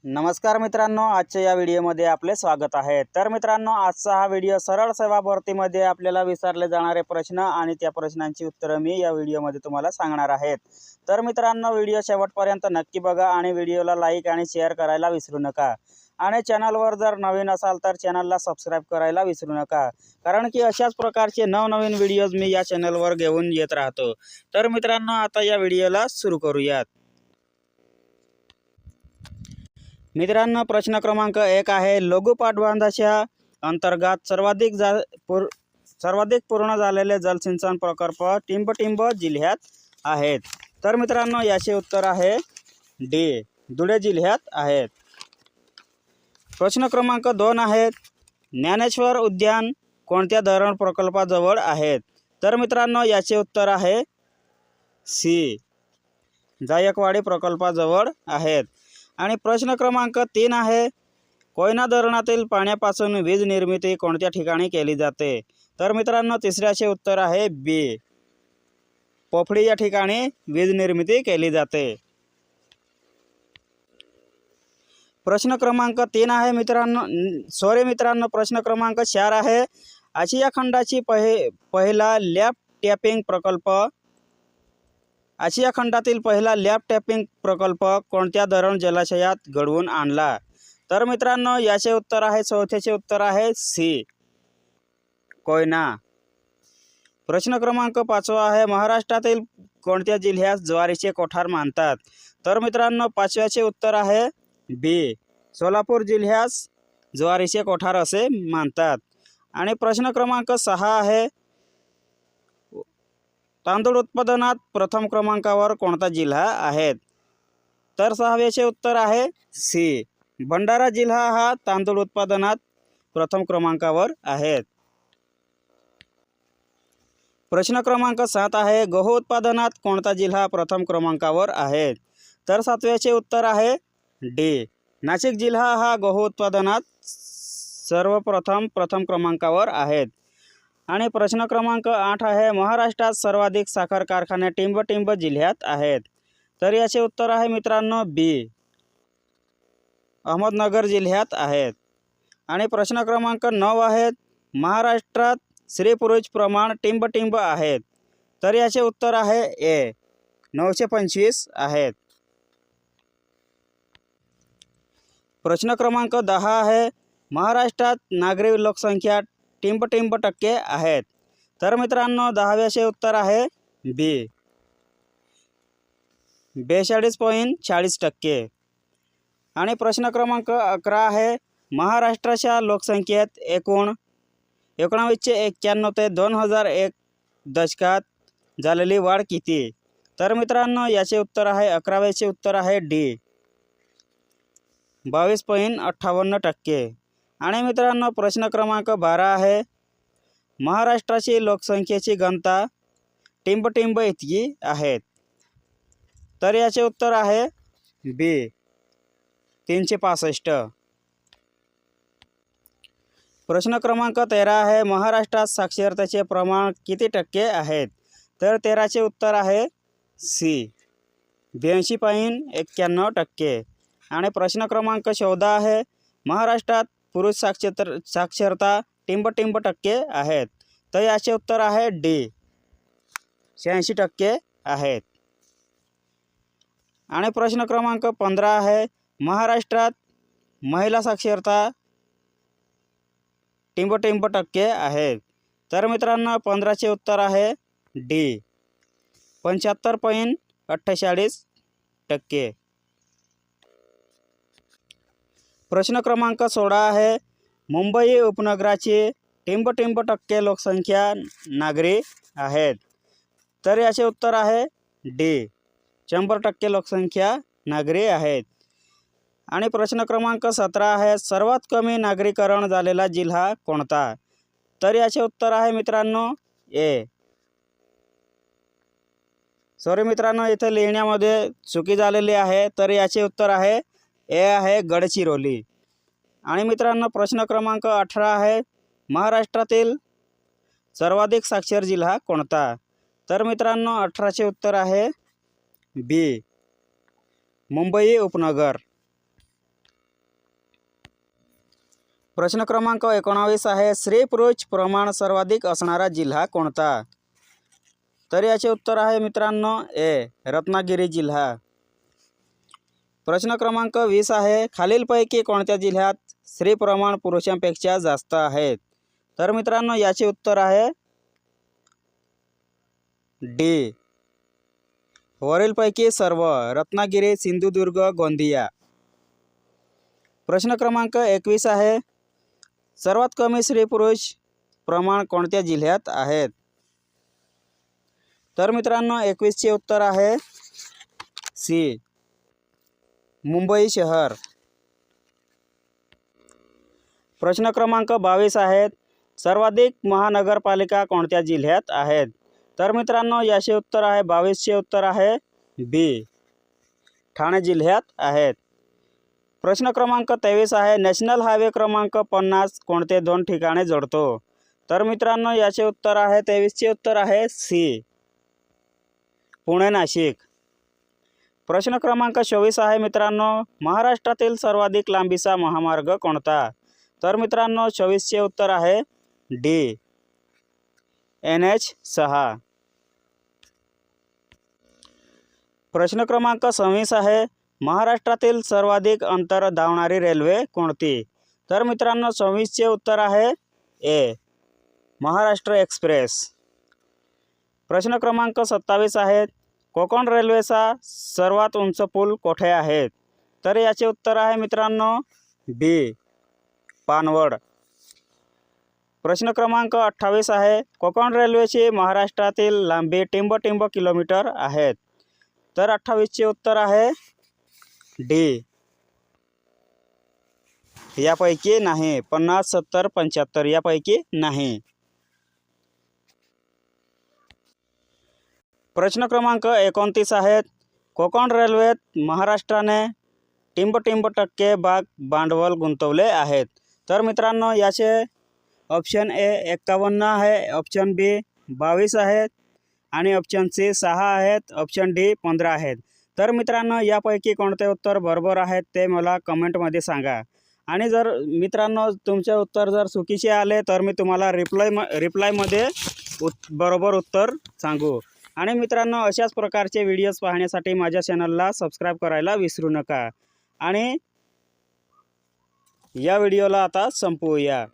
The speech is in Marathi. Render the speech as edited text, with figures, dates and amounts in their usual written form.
नमस्कार मित्रांनो, आजच्या या व्हिडिओमध्ये आपले स्वागत आहे। तर मित्रांनो, आजचा हा व्हिडिओ सरळ सेवा भरतीमध्ये आपल्याला विचारले जाणारे प्रश्न आणि त्या प्रश्नांची उत्तरे मी या व्हिडिओमध्ये तुम्हाला सांगणार आहे। तर मित्रांनो, व्हिडिओ शेवटपर्यंत नक्की बघा आणि व्हिडिओला लाईक आणि शेअर करायला विसरू नका। आणि चॅनलवर जर नवीन असाल तर चॅनलला सबस्क्राइब करायला विसरू नका, कारण की अशाच प्रकारचे नवनवीन व्हिडिओज मी या चॅनलवर घेऊन येत राहतो। तर मित्रांनो, आता या व्हिडिओला सुरू करूयात। मित्रांनो, प्रश्न क्रमांक 1 आहे, लघु पाटबंधाच्या अंतर्गत सर्वाधिक पूर्ण झालेले जलसिंचन प्रकल्प टिंब जिल्ह्यात आहेत। तर मित्रांनो, याचे उत्तर आहे डी, धुळे जिल्ह्यात आहेत। प्रश्न क्रमांक 2 आहे, ज्ञानेश्वर उद्यान कोणत्या धरण प्रकल्पाजवळ आहेत? तर मित्रांनो, याचे उत्तर आहे सी, जायकवाडी प्रकल्पाजवळ आहेत। आणि प्रश्न क्रमांक 3 आहे, कोयना धरणातील पाण्यापासून वीज निर्मिती कोणत्या ठिकाणी केली जाते? तर मित्रांनो, तिसऱ्याचे उत्तर आहे बी, पोफळी या ठिकाणी वीज निर्मिती केली जाते। प्रश्न क्रमांक 3 आहे मित्रांनो, प्रश्न क्रमांक 4 आहे, आशिया खंडाची पहिला लॅप टॅपिंग प्रकल्प आशिया खंडातील पहिला लॅप टॅपिंग प्रकल्प कोणत्या धरण जलाशयात घडवून आणला? तर मित्रांनो, याचे उत्तर आहे, चौथ्याचे उत्तर आहे सी, कोयना। प्रश्न क्रमांक 5 आहे, महाराष्ट्रातील कोणत्या जिल्ह्यास ज्वारीचे कोठार मानतात? तर मित्रांनो, 5व्याचे उत्तर आहे बी, सोलापूर जिल्ह्यास ज्वारीचे कोठार असे मानतात। आणि प्रश्न क्रमांक 6 आहे, तांदूळ उत्पादनात प्रथम क्रमांकावर कोणता जिल्हा आहे? तर 6व्याचे उत्तर आहे सी, भंडारा जिल्हा हा तांदूळ उत्पादनात प्रथम क्रमांकावर आहे। प्रश्न क्रमांक 7 आहे, गहू उत्पादनात कोणता जिल्हा प्रथम क्रमांकावर आहे? तर 7व्याचे उत्तर आहे डी, नाशिक जिल्हा हा गहू उत्पादनात प्रथम क्रमांकावर आहे। आणि प्रश्न क्रमांक 8 आहे, महाराष्ट्रात सर्वाधिक साखर कारखाने टिंब जिल्ह्यात आहेत? तर याचे उत्तर आहे मित्रांनो बी, अहमदनगर जिल्ह्यात आहेत। आणि प्रश्न क्रमांक 9 आहे, महाराष्ट्रात स्त्री पुरुष प्रमाण टिंब आहेत? तर याचे उत्तर आहे ए, 925 आहेत। प्रश्न क्रमांक 10 आहे, महाराष्ट्रात नागरी लोकसंख्या टिंब टक्के आहेत? तर मित्रांनो, 10व्याचे उत्तर आहे बी, 42.40%। आणि प्रश्न क्रमांक 11 आहे, महाराष्ट्राच्या लोकसंख्येत एकूण 1991 ते 2001 दशकात झालेली वाढ किती? तर मित्रांनो, याचे उत्तर आहे, 11व्याचे उत्तर आहे डी, 22.58%। आणि मित्रांनो, प्रश्न क्रमांक 12 आहे, महाराष्ट्राची लोकसंख्येची घनता टिंब इतकी आहेत? तर याचे उत्तर आहे बी, 365। प्रश्न क्रमांक 13 आहे, महाराष्ट्रात साक्षरतेचे प्रमाण किती टक्के आहेत? तर 13चे उत्तर आहे सी, 82.91%। आणि प्रश्न क्रमांक 14 आहे, महाराष्ट्रात पुरुष साक्षरता टिंब टक्के आहेत? तर याचे उत्तर आहे डी, 86% आहेत। आणि प्रश्न क्रमांक 15 आहे, महाराष्ट्रात महिला साक्षरता टिंब टक्के आहेत? तर मित्रांनो, 15चे उत्तर आहे डी, 75.48%। प्रश्न क्रमांक 16 आहे, मुंबई उपनगराची टिंब टक्के लोकसंख्या नागरी आहेत? तर याचे उत्तर आहे डी, 100% लोकसंख्या नागरी आहेत। आणि प्रश्न क्रमांक 17 आहे, सर्वात कमी नागरीकरण झालेला जिल्हा कोणता? तर याचे उत्तर आहे मित्रांनो ए, सॉरी मित्रांनो, इथे लिहिण्यामध्ये चुकी झालेली आहे। तर याचे उत्तर आहे ए आहे गडचिरोली। आणि मित्रांनो, प्रश्न क्रमांक 18 आहे, महाराष्ट्रातील सर्वाधिक साक्षर जिल्हा कोणता? तर मित्रांनो, 18चे उत्तर आहे बी, मुंबई उपनगर। प्रश्न क्रमांक 19 आहे, स्त्री पुरुष प्रमाण सर्वाधिक असणारा जिल्हा कोणता? तर याचे उत्तर आहे मित्रांनो ए, रत्नागिरी जिल्हा. प्रश्न क्रमांक 20 आहे, खालीलपैकी कोणत्या जिल्ह्यात स्त्री प्रमाण पुरुषांपेक्षा जास्त आहेत? तर मित्रांनो याचे उत्तर आहे डी, वरीलपैकी सर्व, रत्नागिरी, सिंधुदुर्ग, गोंदिया. प्रश्न क्रमांक 21 आहे, सर्वात कमी स्त्री पुरुष प्रमाण कोणत्या जिल्ह्यात आहेत? तर मित्रांनो 21 चे उत्तर आहे सी, मुंबई शहर. प्रश्न क्रमांक 22 आहेत, सर्वाधिक महानगरपालिका कोणत्या जिल्ह्यात आहेत? तर मित्रांनो याचे उत्तर आहे 22 चे उत्तर आहे बी, ठाणे जिल्ह्यात आहेत. प्रश्न क्रमांक 23 आहे, नॅशनल हायवे क्रमांक 50 कोणते दोन ठिकाणे जोडतो? तर मित्रांनो याचे उत्तर आहे 23 चे उत्तर आहे सी, पुणे नाशिक. प्रश्न क्रमांक 24 आहे मित्रांनो, महाराष्ट्रातील सर्वाधिक लांबीचा महामार्ग कोणता? तर मित्रांनो 24 चे उत्तर आहे डी, NH6. प्रश्न क्रमांक 26 आहे, महाराष्ट्रातील सर्वाधिक अंतर धावणारी रेल्वे कोणती? तर मित्रांनो 26 चे उत्तर आहे ए, महाराष्ट्र एक्सप्रेस. प्रश्न क्रमांक 27 आहे, कोकण रेल्वेचा सर्वात उंच पूल कोठे आहे? तर याचे उत्तर आहे मित्रांनो बी, पानवड. प्रश्न क्रमांक 28 आहे, कोकण रेल्वेची महाराष्ट्रातील लांबी टिंब किलोमीटर आहेत? तर 28 चे उत्तर आहे डी, यापैकी नाही, 50, 70, 75 यापैकी नाही. प्रश्न क्रमांक 29 आहेत, कोकण रेल्वेत महाराष्ट्राने टिंब टक्के भांडवल गुंतवले आहेत? तर मित्रांनो याचे ऑप्शन ए 51 आहे, ऑप्शन बी 22 आहेत आणि ऑप्शन सी 6 आहेत, ऑप्शन डी 15 आहेत. तर मित्रांनो यापैकी कोणते उत्तर बरोबर आहेत ते मला कमेंटमध्ये सांगा. आणि जर मित्रांनो तुमचे उत्तर जर चुकीचे आले तर मी तुम्हाला रिप्लायमध्ये बरोबर उत्तर सांगू. आणि मित्रांनो अशाच प्रकारचे व्हिडिओज पाहण्यासाठी माझ्या चॅनलला सबस्क्राईब करायला विसरू नका. आणि या व्हिडिओला आता संपवूया.